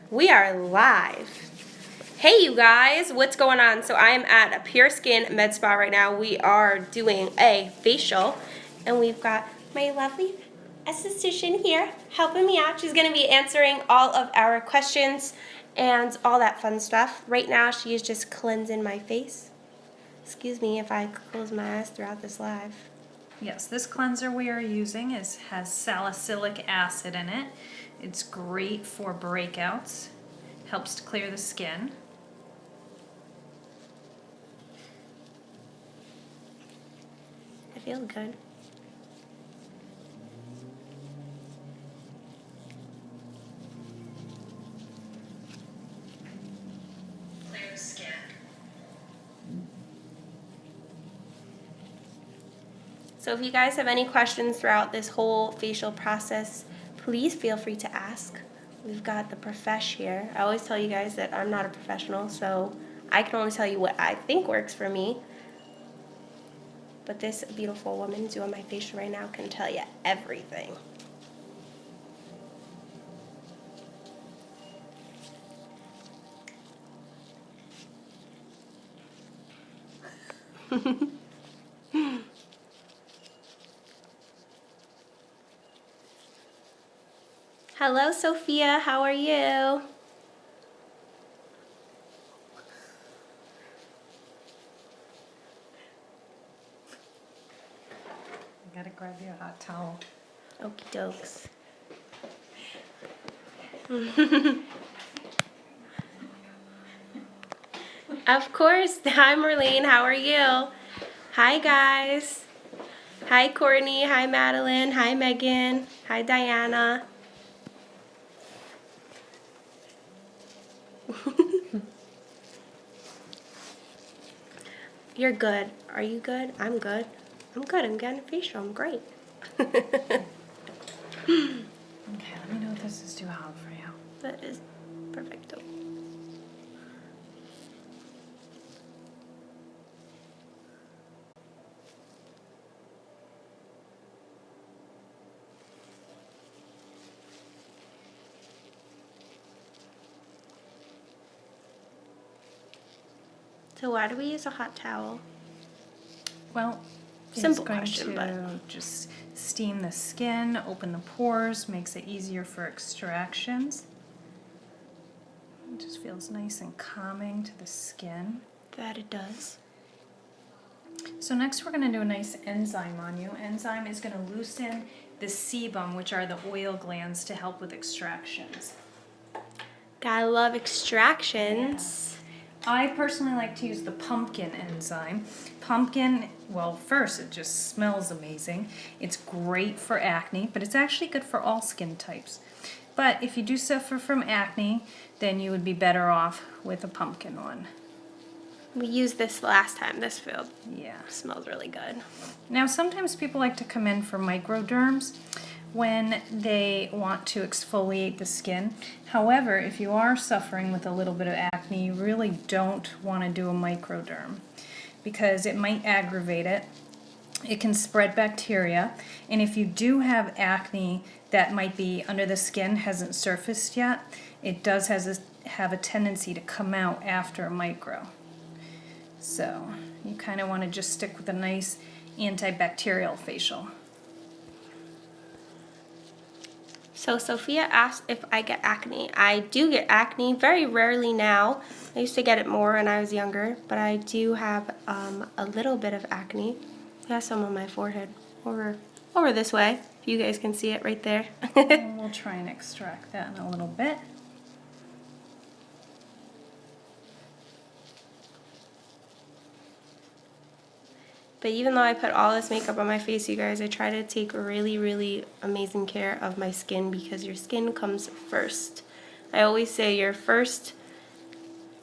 We are live. Hey you guys, what's going on? So I'm at a Pure Skin med spa right now. We are doing a facial and we've got my lovely esthetician here helping me out. She's going to be answering all of our questions and all that fun stuff. Right now she is just cleansing my face. Excuse me if I close my eyes throughout this live. Yes, this cleanser we are using has salicylic acid in it. It's great for breakouts, helps to clear the skin. I feel good. Clear skin. So if you guys have any questions throughout this whole facial process, please feel free to ask. We've got the profesh here. I always tell you guys that I'm not a professional, so I can only tell you what I think works for me. But this beautiful woman doing my facial right now can tell you everything. Hello, Sophia. How are you? I gotta grab you a hot towel. Okie dokes. Of course. Hi, Marlene. How are you? Hi, guys. Hi, Courtney. Hi, Madeline. Hi, Megan. Hi, Diana. You're good. Are you good? I'm good. I'm good. I'm getting a facial. I'm great. Okay, let me know if this is too hot for you. That is perfecto. So why do we use a hot towel? Well, Simple it's going question, to but just steam the skin, open the pores, makes it easier for extractions. It just feels nice and calming to the skin. that it does. So next we're going to do a nice enzyme on you. Enzyme is going to loosen the sebum, which are the oil glands, to help with extractions. Gotta love extractions. I personally like to use the pumpkin enzyme. Pumpkin, well, first it just smells amazing. It's great for acne, but it's actually good for all skin types. But if you do suffer from acne, then you would be better off with a pumpkin one. We used this last time. This field Yeah. smells really good. Now sometimes people like to come in for microderms when they want to exfoliate the skin. However, if you are suffering with a little bit of acne, you really don't want to do a microderm because it might aggravate it. It can spread bacteria, and if you do have acne that might be under the skin, hasn't surfaced yet, it does have a tendency to come out after a micro. So you kind of want to just stick with a nice antibacterial facial. So Sophia asked if I get acne. I do get acne very rarely now. I used to get it more when I was younger, but I do have a little bit of acne. I have some on my forehead, over this way. If you guys can see it right there. And we'll try and extract that in a little bit. But even though I put all this makeup on my face, you guys, I try to take really, really amazing care of my skin because your skin comes first. I always say your first,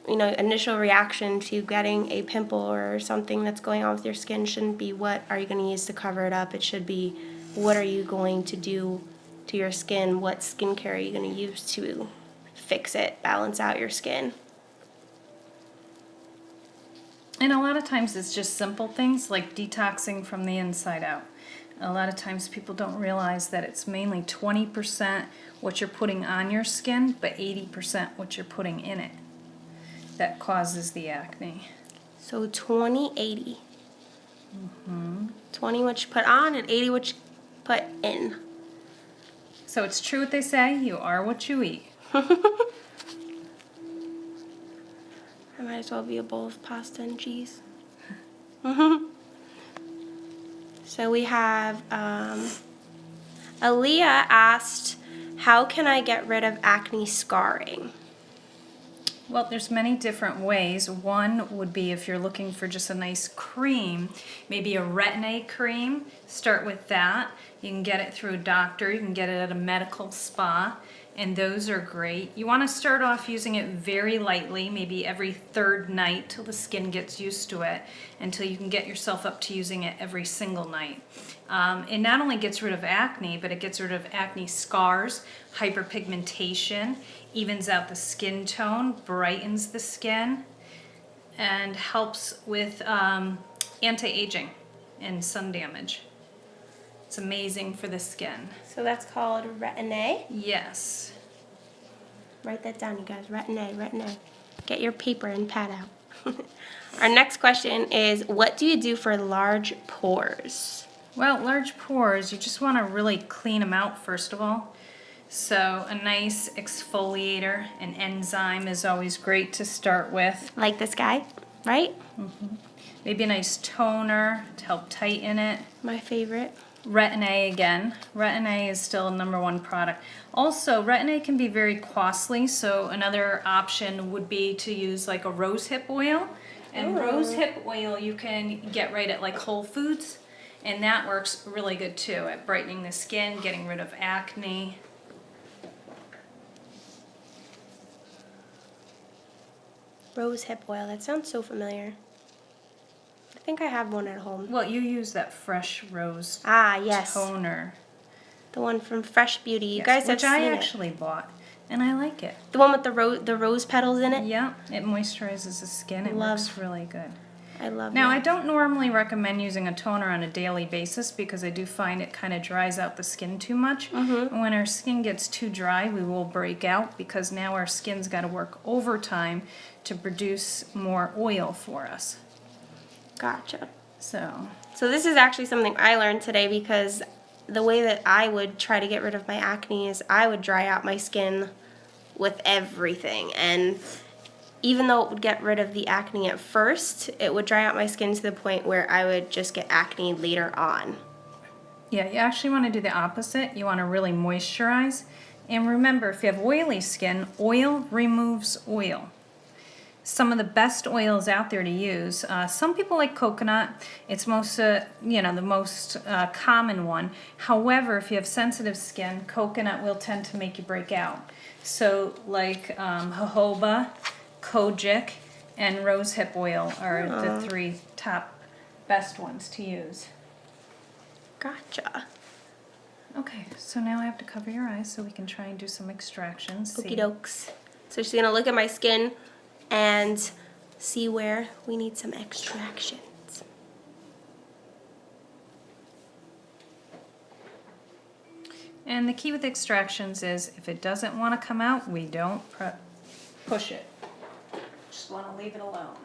initial reaction to getting a pimple or something that's going on with your skin shouldn't be what are you going to use to cover it up. It should be what are you going to do to your skin, what skincare are you going to use to fix it, balance out your skin. And a lot of times it's just simple things like detoxing from the inside out. A lot of times people don't realize that it's mainly 20% what you're putting on your skin, but 80% what you're putting in it that causes the acne. So 20-80. 20 what you put on and 80 what you put in. So it's true what they say, you are what you eat. I might as well be a bowl of pasta and cheese. So we have Aaliyah asked, how can I get rid of acne scarring? Well, there's many different ways. One would be if you're looking for just a nice cream, maybe a retin-A cream, start with that. You can get it through a doctor, you can get it at a medical spa, and those are great. You want to start off using it very lightly, maybe every third night till the skin gets used to it, until you can get yourself up to using it every single night. It not only gets rid of acne, but it gets rid of acne scars, hyperpigmentation, evens out the skin tone, brightens the skin, and helps with anti-aging and sun damage. It's amazing for the skin. So that's called retin-A. Yes. Write that down, you guys. Retin-A, retin-A. Get your paper and pad out. Our next question is, what do you do for large pores? Well, large pores, you just want to really clean them out first of all. So a nice exfoliator, an enzyme is always great to start with. Like this guy, right? Maybe a nice toner to help tighten it. My favorite. Retin-A again. Retin-A is still a #1 product. Also, Retin-A can be very costly, so another option would be to use like a rosehip oil. And rosehip oil you can get right at like Whole Foods, and that works really good too at brightening the skin, getting rid of acne. Rose hip oil. That sounds so familiar. I think I have one at home. Well, you use that fresh rose Ah, yes. toner. The one from Fresh Beauty. You Yes, guys have which I seen it. actually bought, and I like it. The one with the rose petals in it? Yeah, it moisturizes the skin. It works really good. I love Now, that. I don't normally recommend using a toner on a daily basis because I do find it kind of dries out the skin too much. And when our skin gets too dry, we will break out because now our skin's got to work overtime to produce more oil for us. Gotcha. So this is actually something I learned today, because the way that I would try to get rid of my acne is I would dry out my skin with everything. And even though it would get rid of the acne at first, it would dry out my skin to the point where I would just get acne later on. yeah, you actually want to do the opposite. You want to really moisturize. And remember, if you have oily skin, oil removes oil. Some of the best oils out there to use. Some people like coconut. It's most, the most common one. However, if you have sensitive skin, coconut will tend to make you break out. So, like jojoba, kojic, and rosehip oil are the 3 top best ones to use. Gotcha. Okay, so now I have to cover your eyes so we can try and do some extractions. Okie dokes. So she's gonna look at my skin and see where we need some extractions. And the key with extractions is if it doesn't want to come out, we don't push it. Just want to leave it alone.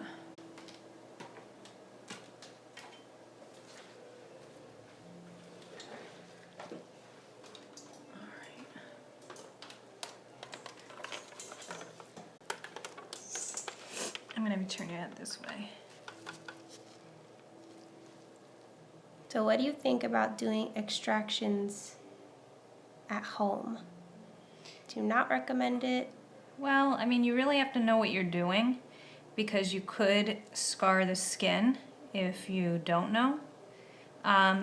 I'm going to turn your head this way. So what do you think about doing extractions at home? Do you not recommend it? Well, I mean, you really have to know what you're doing because you could scar the skin if you don't know.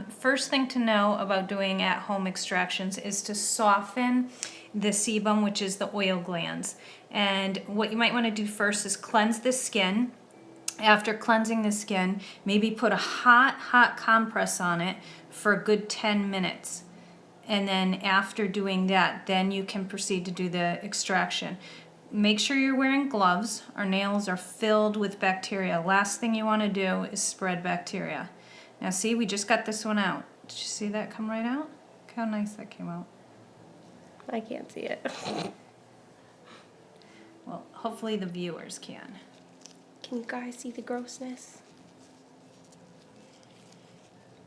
First thing to know about doing at-home extractions is to soften the sebum, which is the oil glands. And what you might want to do first is cleanse the skin. After cleansing the skin, maybe put a hot compress on it for a good 10 minutes. And then after doing that, then you can proceed to do the extraction. Make sure you're wearing gloves. Our nails are filled with bacteria. Last thing you want to do is spread bacteria. Now see, we just got this one out. Did you see that come right out? Look how nice that came out. I can't see it. Well, hopefully the viewers can. Can you guys see the grossness?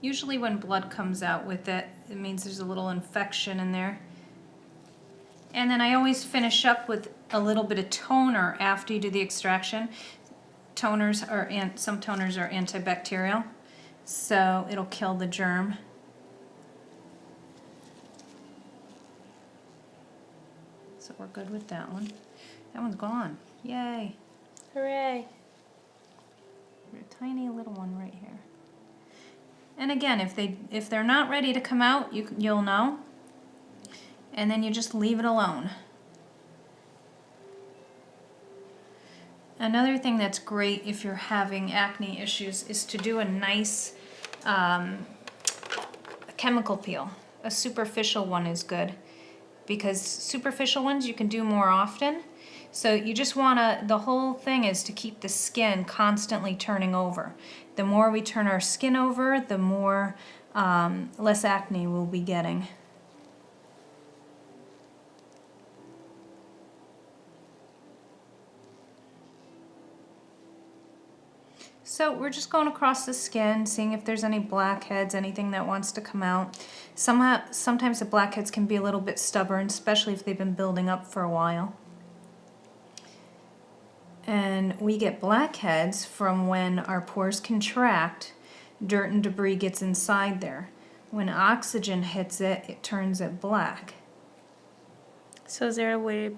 Usually when blood comes out with it, it means there's a little infection in there. And then I always finish up with a little bit of toner after you do the extraction. Toners are, some toners are antibacterial, so it'll kill the germ. So we're good with that one. That one's gone. Yay. Hooray. A tiny little one right here. And again, if they're not ready to come out, you'll know. And then you just leave it alone. Another thing that's great if you're having acne issues is to do a nice chemical peel. A superficial one is good because superficial ones you can do more often. So you just wanna, the whole thing is to keep the skin constantly turning over. The more we turn our skin over, the more less acne we'll be getting. So we're just going across the skin, seeing if there's any blackheads, anything that wants to come out. Sometimes the blackheads can be a little bit stubborn, especially if they've been building up for a while. And we get blackheads from when our pores contract, dirt and debris gets inside there. When oxygen hits it, it turns it black. So is there a way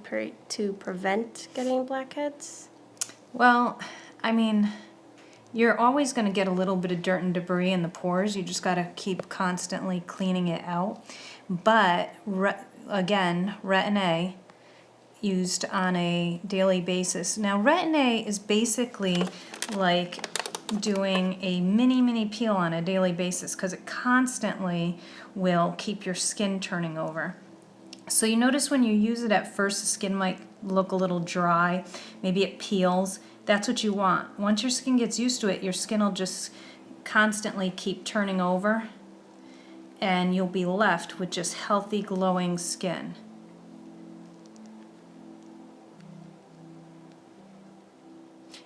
to prevent getting blackheads? Well, I mean, you're always going to get a little bit of dirt and debris in the pores. You just got to keep constantly cleaning it out. But again, Retin-A used on a daily basis. Now, Retin-A is basically like doing a mini peel on a daily basis because it constantly will keep your skin turning over. So you notice when you use it at first, the skin might look a little dry. Maybe it peels. That's what you want. Once your skin gets used to it, your skin will just constantly keep turning over and you'll be left with just healthy, glowing skin.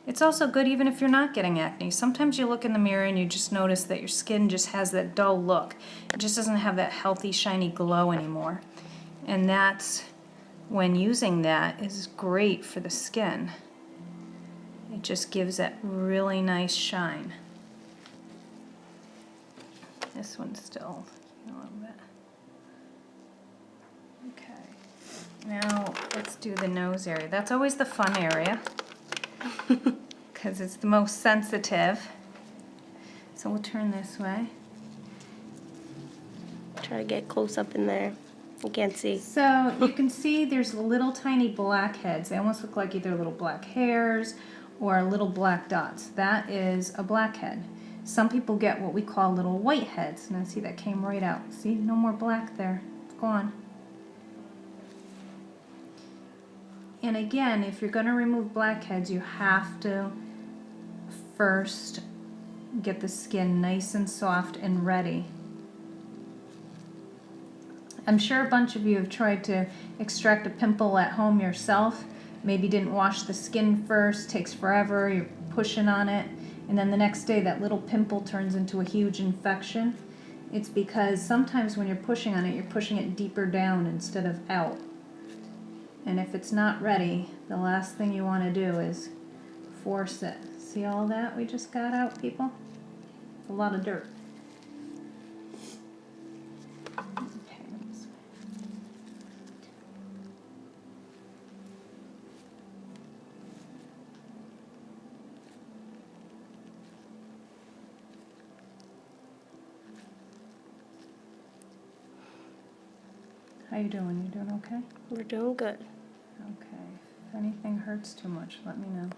It's also good even if you're not getting acne. Sometimes you look in the mirror and you just notice that your skin just has that dull look. It just doesn't have that healthy, shiny glow anymore. And that's when using that is great for the skin. It just gives that really nice shine. This one's still a little bit. Okay. Now let's do the nose area. That's always the fun area because it's the most sensitive. So we'll turn this way. Try to get close up in there. You can't see. So you can see there's little tiny blackheads. They almost look like either little black hairs or little black dots. That is a blackhead. Some people get what we call little whiteheads. Now see, that came right out. See, no more black there. It's gone. And again, if you're going to remove blackheads, you have to first get the skin nice and soft and ready. I'm sure a bunch of you have tried to extract a pimple at home yourself. Maybe didn't wash the skin first, takes forever, you're pushing on it, and then the next day that little pimple turns into a huge infection. It's because sometimes when you're pushing on it, you're pushing it deeper down instead of out. And if it's not ready, the last thing you want to do is force it. See all that we just got out, people? It's a lot of dirt. How you doing? You doing okay? We're doing good. Okay. If anything hurts too much, let me know.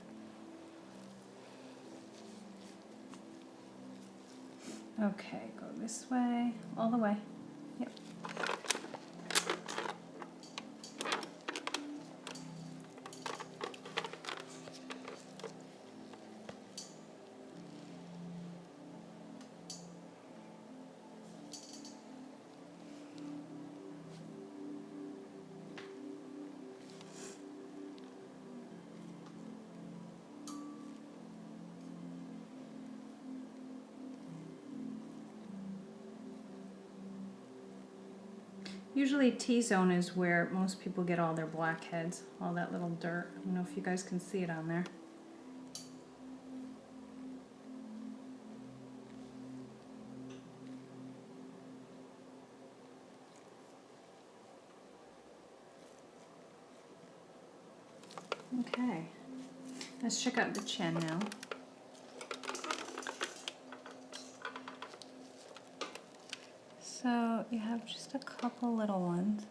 Okay, go this way, all the way. Yep. Usually T-zone is where most people get all their blackheads, all that little dirt. I don't know if you guys can see it on there. Okay, let's check out the chin now. So you have just a couple little ones.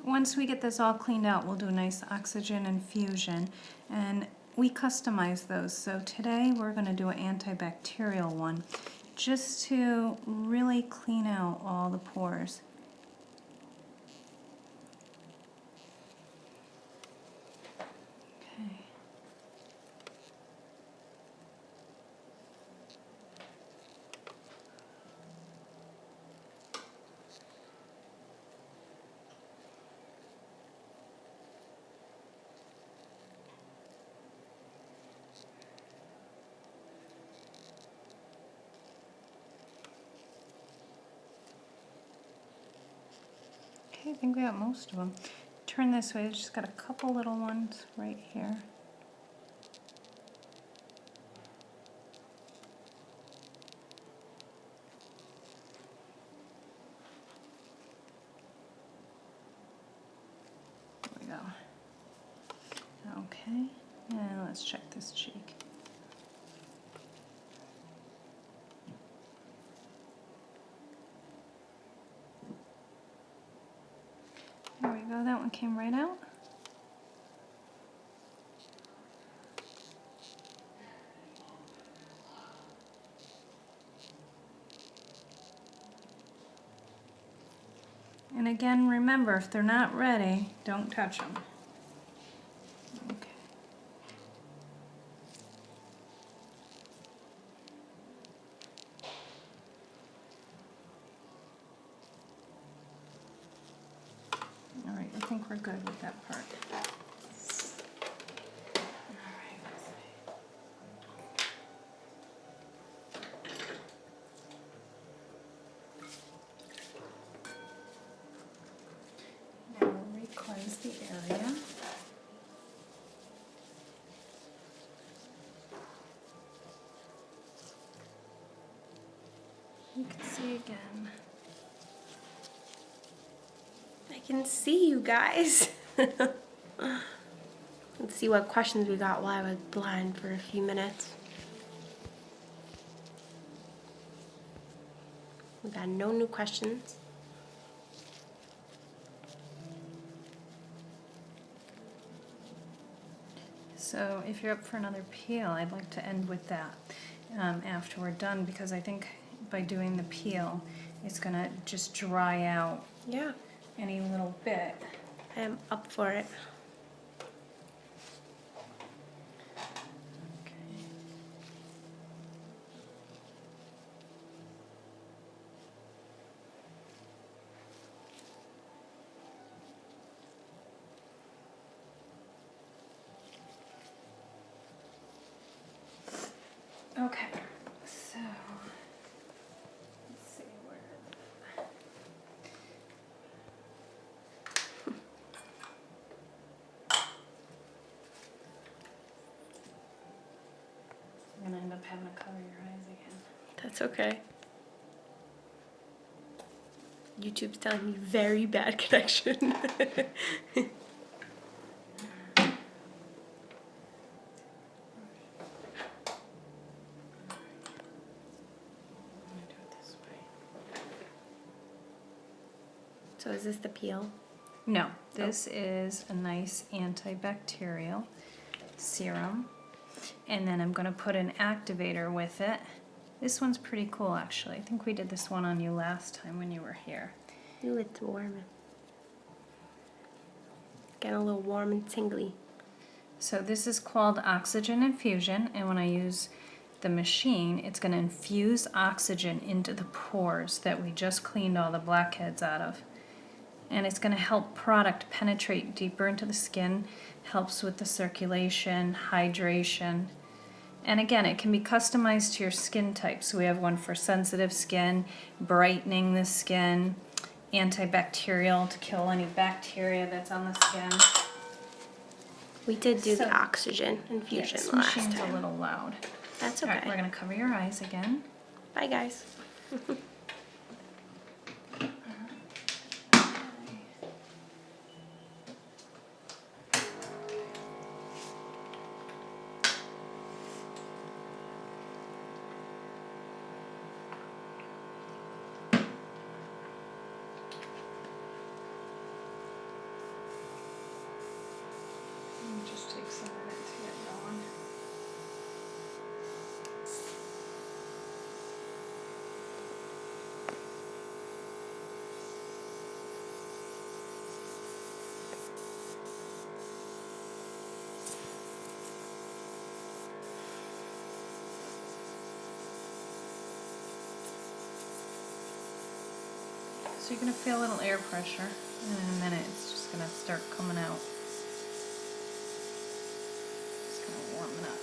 Once we get this all cleaned out, we'll do a nice oxygen infusion, and we customize those. So today we're going to do an antibacterial one, just to really clean out all the pores. Okay. Okay, I think we got most of them. Turn this way, just got a couple little ones right here. There we go. Okay, and let's check this cheek. There we go, that one came right out. And again, remember, if they're not ready, don't touch them. Okay. All right, I think we're good with that part. All right, let's see. Now we'll re-cleanse the area. You can see again. I can see you guys. Let's see what questions we got while I was blind for a few minutes. We got no new questions. So if you're up for another peel, I'd like to end with that after we're done, because I think by doing the peel, it's gonna just dry out Yeah, any little bit. I am up for it. Okay, so let's see where. I'm gonna end up having to cover your eyes again. That's okay. YouTube's telling me very bad connection. So is this the peel? No, this is a nice antibacterial serum, and then I'm going to put an activator with it This one's pretty cool, actually. I think we did this one on you last time when you were here. Ooh, it's warm. Getting a little warm and tingly. So this is called oxygen infusion, and when I use the machine, it's going to infuse oxygen into the pores that we just cleaned all the blackheads out of. And it's going to help product penetrate deeper into the skin, helps with the circulation, hydration. And again, it can be customized to your skin type. So we have one for sensitive skin, brightening the skin, antibacterial to kill any bacteria that's on the skin. We did do So- the oxygen infusion This last machine's time. a little loud. That's All okay. right, we're going to cover your eyes again. Bye, guys. It just takes a minute to get going. So you're going to feel a little air pressure, and in a minute it's just going to start coming out. Just kind of warming up.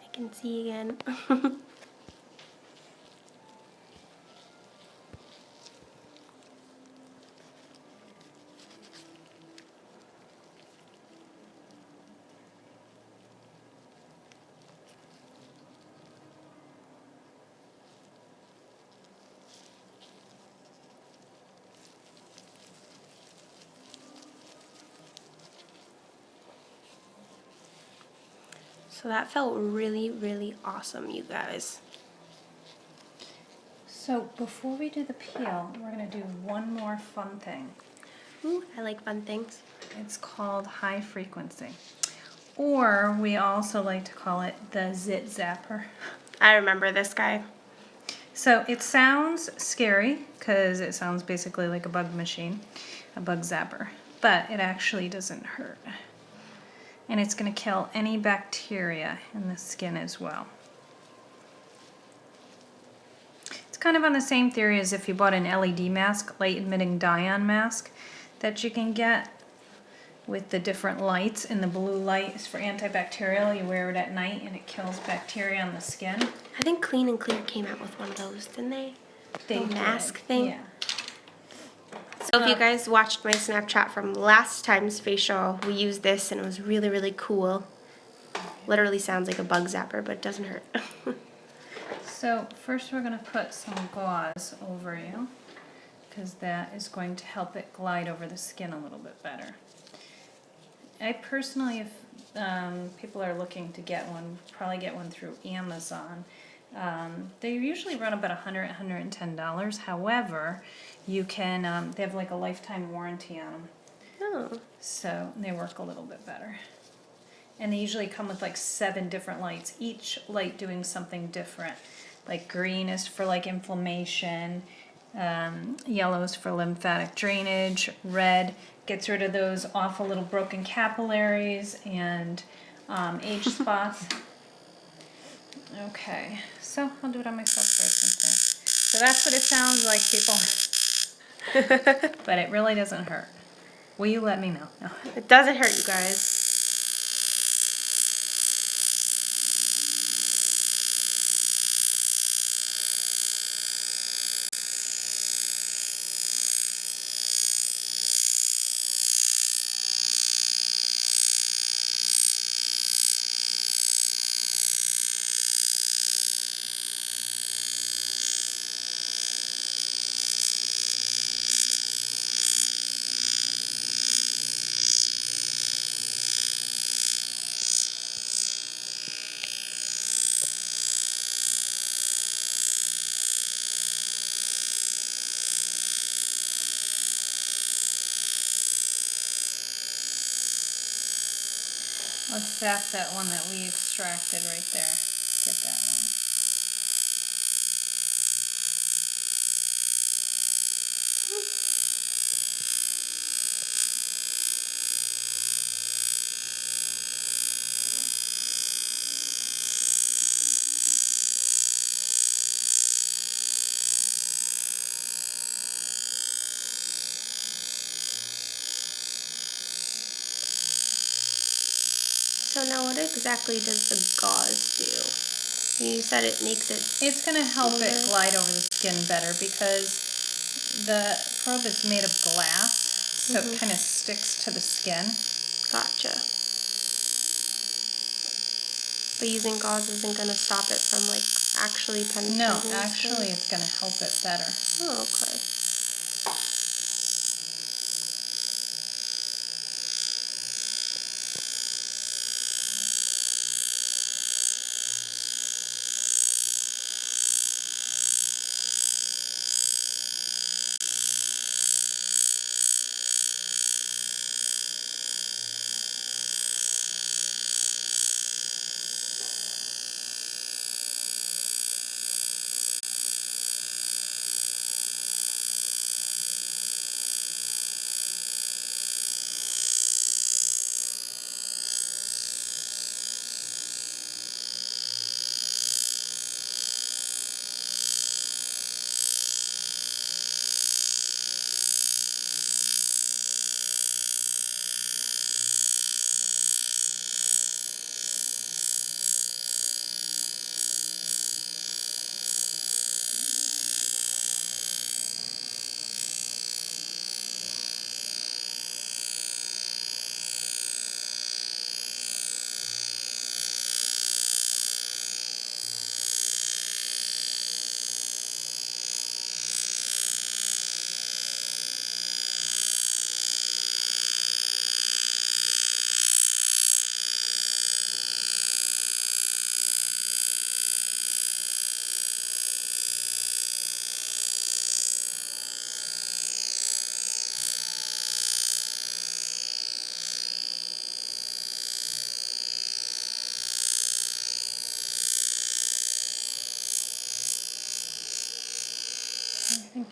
I can see again. So that felt really, really awesome, you guys. So before we do the peel, we're going to do one more fun thing. Ooh, I like fun things. It's called high frequency. Or we also like to call it the zit zapper. I remember this guy. So it sounds scary because it sounds basically like a bug machine, a bug zapper, but it actually doesn't hurt. And it's going to kill any bacteria in the skin as well. It's kind of on the same theory as if you bought an LED mask, light emitting diode mask, that you can get with the different lights. And the blue light is for antibacterial. You wear it at night and it kills bacteria on the skin. I think Clean and Clear came out with one of those, didn't they? They The mask did, thing. yeah. So if you guys watched my Snapchat from last time's facial, we used this and it was really, really cool. Literally sounds like a bug zapper, but it doesn't hurt. So first we're going to put some gauze over you because that is going to help it glide over the skin a little bit better. I personally, if people are looking to get one, probably get one through Amazon. They usually run about $100, $110. However, you can, they have like a lifetime warranty on them. Oh. So they work a little bit better. And they usually come with like 7 different lights, each light doing something different. Like green is for like inflammation, yellow is for lymphatic drainage, red gets rid of those awful little broken capillaries and age spots. Okay, so I'll do it on myself first. So that's what it sounds like, people. But it really doesn't hurt. Will you let me know? No. It doesn't hurt, you guys. Let's zap that one that we extracted right there. Get that one. So now what exactly does the gauze do? You said it makes it... It's going to help it glide over the skin better because the probe is made of glass, so it kind of sticks to the skin. Gotcha. But using gauze isn't going to stop it from like actually penetrating No, the actually skin? it's going to help it better. Oh, okay.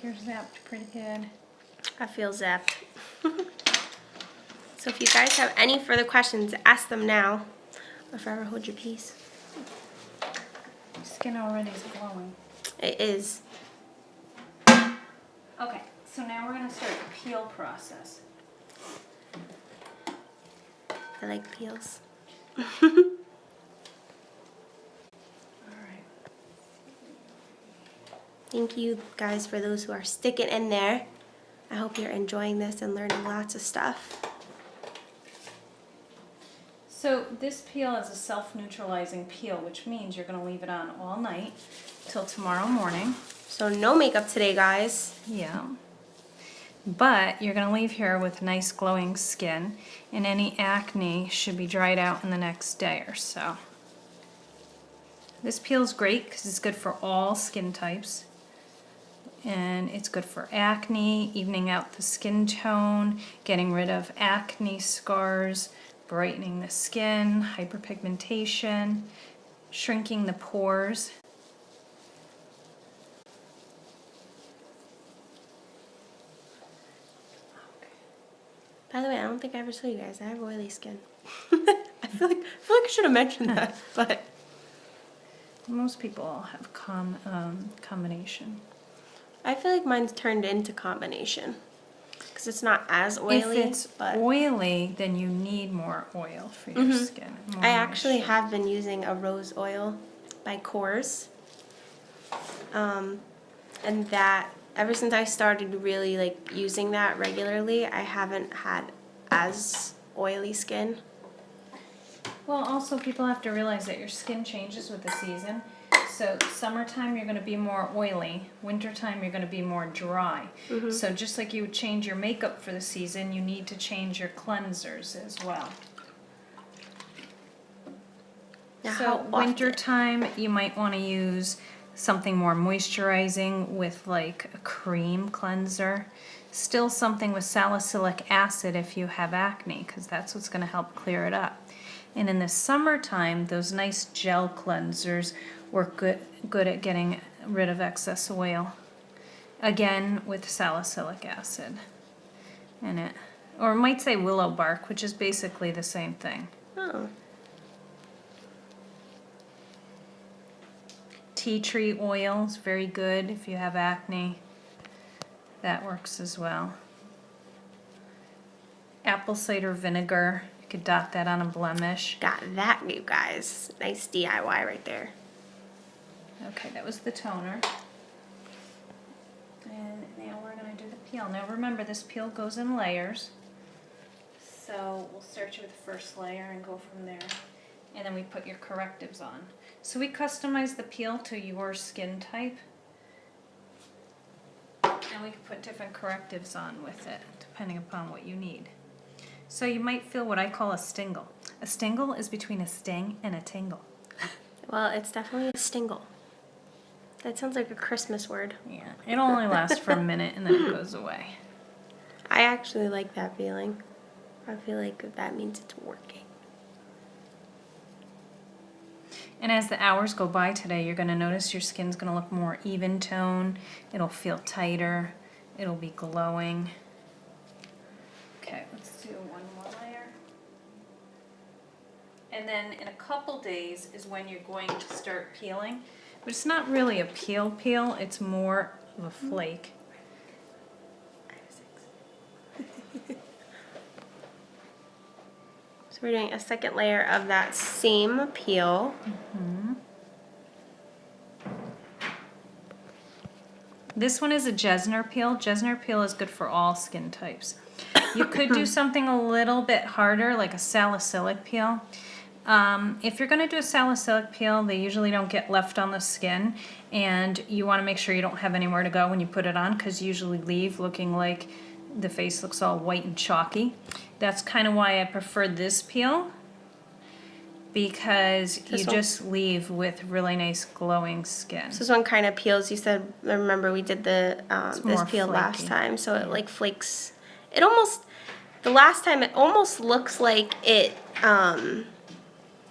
you're zapped pretty good. I feel zapped. So if you guys have any further questions, ask them now. Or forever hold your peace. Skin already is glowing. It is. Okay, so now we're going to start the peel process. I like peels. Alright. Thank you guys for those who are sticking in there. I hope you're enjoying this and learning lots of stuff. So this peel is a self-neutralizing peel, which means you're going to leave it on all night till tomorrow morning. So no makeup today, guys. Yeah. But you're going to leave here with nice glowing skin, and any acne should be dried out in the next day or so. This peel is great because it's good for all skin types. And it's good for acne, evening out the skin tone, getting rid of acne scars, brightening the skin, hyperpigmentation, shrinking the pores. By the way, I don't think I ever told you guys I have oily skin. I feel like I should have mentioned that, but Most people have combination. I feel like mine's turned into combination because it's not as oily. If it's but oily, then you need more oil for your skin. More I actually moisture. have been using a rose oil by PORES, and that ever since I started really like using that regularly, I haven't had as oily skin. Well, also people have to realize that your skin changes with the season. So summertime you're going to be more oily, wintertime you're going to be more dry. So just like you would change your makeup for the season, you need to change your cleansers as well. Now, how So often? wintertime you might want to use something more moisturizing with like a cream cleanser. Still something with salicylic acid if you have acne, because that's what's going to help clear it up. And in the summertime, those nice gel cleansers work good at getting rid of excess oil. Again, with salicylic acid in it. Or it might say willow bark, which is basically the same thing. Oh, Tea tree oil is very good if you have acne. That works as well. Apple cider vinegar, you could dot that on a blemish. got that, you guys. Nice DIY right there. Okay, that was the toner. And now we're going to do the peel. Now remember, this peel goes in layers. So we'll start you with the first layer and go from there. And then we put your correctives on. So we customize the peel to your skin type. And we can put different correctives on with it, depending upon what you need. So you might feel what I call a stingle. A stingle is between a sting and a tingle. Well, it's definitely a stingle. That sounds like a Christmas word. Yeah, it only lasts for a minute and then it goes away. I actually like that feeling. I feel like that means it's working. And as the hours go by today, you're going to notice your skin's going to look more even tone. It'll feel tighter. It'll be glowing. Okay, let's do one more layer. And then in a couple days is when you're going to start peeling. But it's not really a peel, it's more of a flake. So we're doing a second layer of that same peel. This one is a Jesner peel. Jesner peel is good for all skin types. You could do something a little bit harder, like a salicylic peel. If you're going to do a salicylic peel, they usually don't get left on the skin, and you want to make sure you don't have anywhere to go when you put it on, because you usually leave looking like the face looks all white and chalky. That's kind of why I prefer this peel, because you just leave with really nice glowing skin. So this one kind of peels. You said, remember we did the this more peel last flaky. time, so it like flakes. It almost, the last time it almost looks like it, kind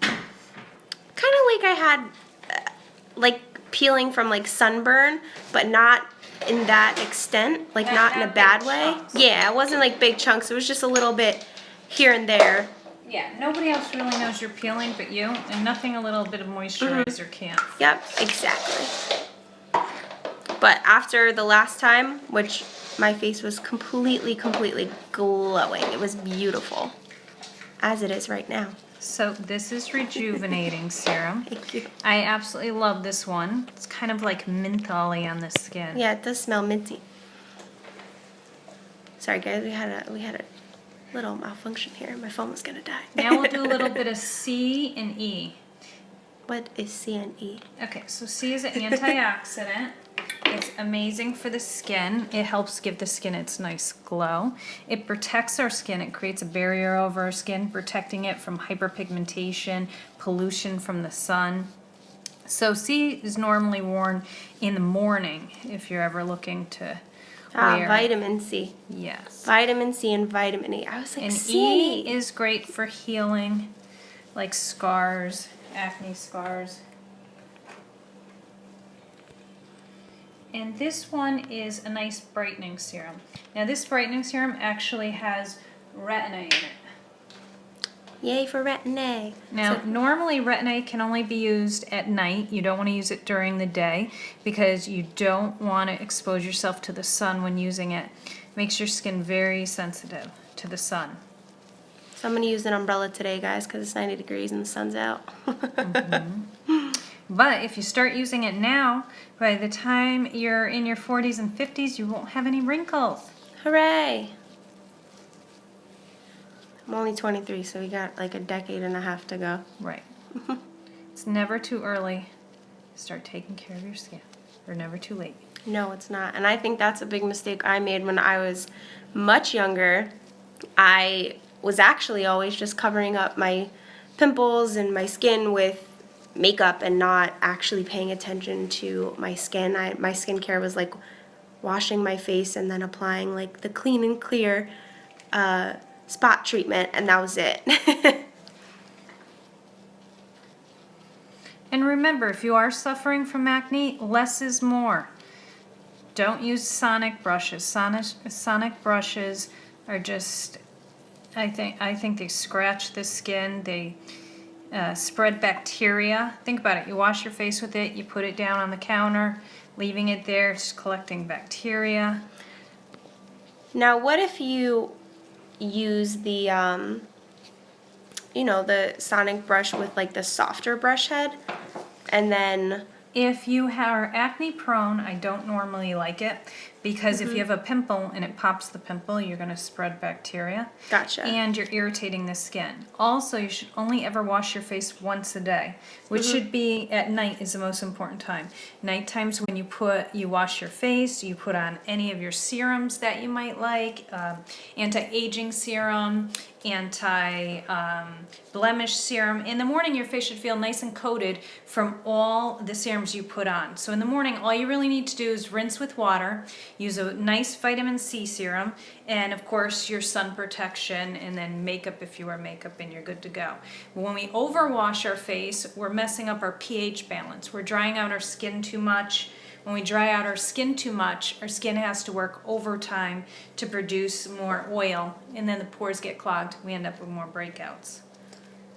of like I had like peeling from like sunburn, but not in that extent, like Not- not in a not bad big way. chunks. Yeah, it wasn't like big chunks. It was just a little bit here and there. Yeah, nobody else really knows you're peeling but you, and nothing a little bit of moisturizer can't. Yep, exactly. But after the last time, which my face was completely glowing. It was beautiful, as it is right now. So this is rejuvenating serum. Thank you. I absolutely love this one. It's kind of like mentholy on the skin. Yeah, it does smell minty. Sorry guys, we had a little malfunction here. My phone was gonna die. Now we'll do a little bit of C and E. What is CNE? Okay, so C is an antioxidant. It's amazing for the skin. It helps give the skin its nice glow. It protects our skin. It creates a barrier over our skin, protecting it from hyperpigmentation, pollution from the sun. So C is normally worn in the morning if you're ever looking to wear. Vitamin C. Yes. Vitamin C and vitamin E. I was like, And CNE. E is great for healing, like scars, acne scars. And this one is a nice brightening serum. Now this brightening serum actually has retin-A in it. Yay for retin-A. Now normally retin-A can only be used at night. You don't want to use it during the day because you don't want to expose yourself to the sun when using it. Makes your skin very sensitive to the sun. So I'm gonna use an umbrella today, guys, because it's 90 degrees and the sun's out. But if you start using it now, by the time you're in your 40s and 50s, you won't have any wrinkles. Hooray! I'm only 23, so we got like a decade and a half to go. Right. It's never too early to start taking care of your skin, or never too late. No, it's not. And I think that's a big mistake I made when I was much younger. I was actually always just covering up my pimples and my skin with makeup and not actually paying attention to my skin. My skincare was like washing my face and then applying like the clean and clear spot treatment, and that was it. And remember, if you are suffering from acne, less is more. Don't use sonic brushes. Sonic brushes are just, I think they scratch the skin. They spread bacteria. Think about it. You wash your face with it, you put it down on the counter, leaving it there, it's collecting bacteria. Now, what if you use the, the sonic brush with like the softer brush head, and then... If you are acne prone, I don't normally like it because if you have a pimple and it pops the pimple, you're going to spread bacteria. Gotcha. And you're irritating the skin. Also, you should only ever wash your face once a day, which should be at night is the most important time. Night times when you wash your face, you put on any of your serums that you might like, anti-aging serum, anti-blemish serum. In the morning, your face should feel nice and coated from all the serums you put on. So in the morning, all you really need to do is rinse with water, use a nice vitamin C serum, and of course your sun protection, and then makeup if you wear makeup, and you're good to go. When we overwash our face, we're messing up our pH balance. We're drying out our skin too much. When we dry out our skin too much, our skin has to work overtime to produce more oil, and then the pores get clogged. We end up with more breakouts.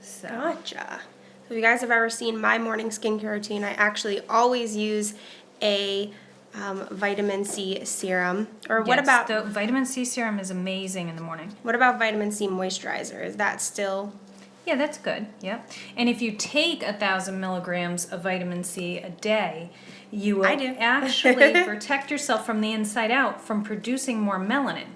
So. Gotcha. So if you guys have ever seen my morning skincare routine, I actually always use a vitamin C serum. Or what about the vitamin C serum is amazing in the morning. What about vitamin C moisturizer? Is that still... Yeah, that's good. Yep. And if you take 1,000 milligrams of vitamin C a day, you will actually protect yourself from the inside out from producing more melanin.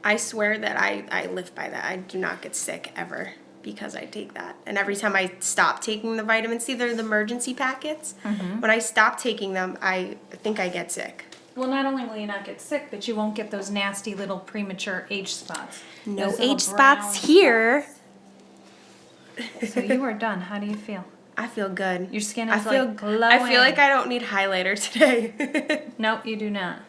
I swear that I live by that. I do not get sick ever because I take that. And every time I stop taking the vitamin C, they're the emergency packets. When I stop taking them, I think I get sick. Well, not only will you not get sick, but you won't get those nasty little premature age spots. No Those little age spots brown here. spots. So you are done. How do you feel? I feel good. Your skin is like glowing. I feel like I don't need highlighter today. Nope, you do not.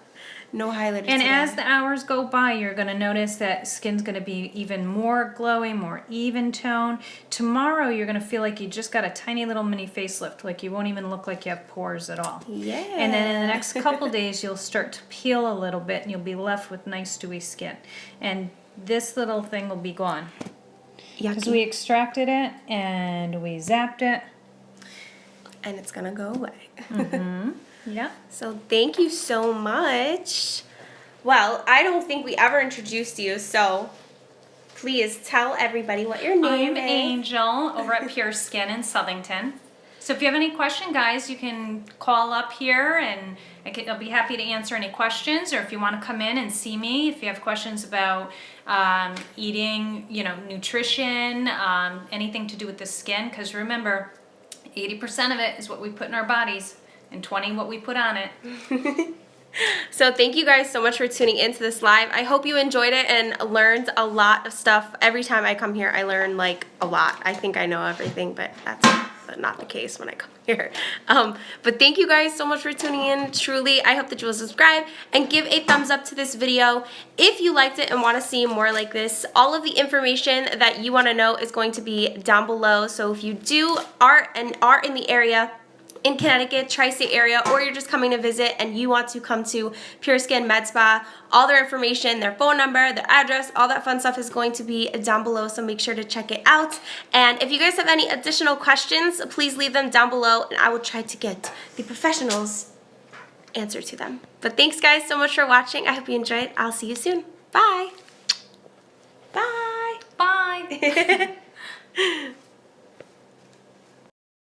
No highlighter And today. as the hours go by, you're going to notice that skin's going to be even more glowy, more even tone. Tomorrow, you're going to feel like you just got a tiny little mini facelift, like you won't even look like you have pores at all. Yeah. And then in the next couple days, you'll start to peel a little bit, and you'll be left with nice dewy skin. And this little thing will be gone. Because we extracted it, and we zapped it. And it's going to go away. Yeah. So thank you so much. Well, I don't think we ever introduced you, so please tell everybody what your name I'm is. Angel over at Pure Skin in Southington. So if you have any question, guys, you can call up here and I'll be happy to answer any questions, or if you want to come in and see me, if you have questions about eating, nutrition, anything to do with the skin, because remember, 80% of it is what we put in our bodies and 20% what we put on it. So thank you guys so much for tuning into this live. I hope you enjoyed it and learned a lot of stuff. Every time I come here, I learn like a lot. I think I know everything, but that's not the case when I come here. But thank you guys so much for tuning in. Truly, I hope that you will subscribe and give a thumbs up to this video if you liked it and want to see more like this. All of the information that you want to know is going to be down below. So if you are in the area, in Connecticut, tri-state area, or you're just coming to visit and you want to come to Pure Skin Med Spa, all their information, their phone number, their address, all that fun stuff is going to be down below, so make sure to check it out. And if you guys have any additional questions, please leave them down below and I will try to get the professionals' answer to them. But thanks guys so much for watching. I hope you enjoyed. I'll see you soon. Bye. Bye. Bye.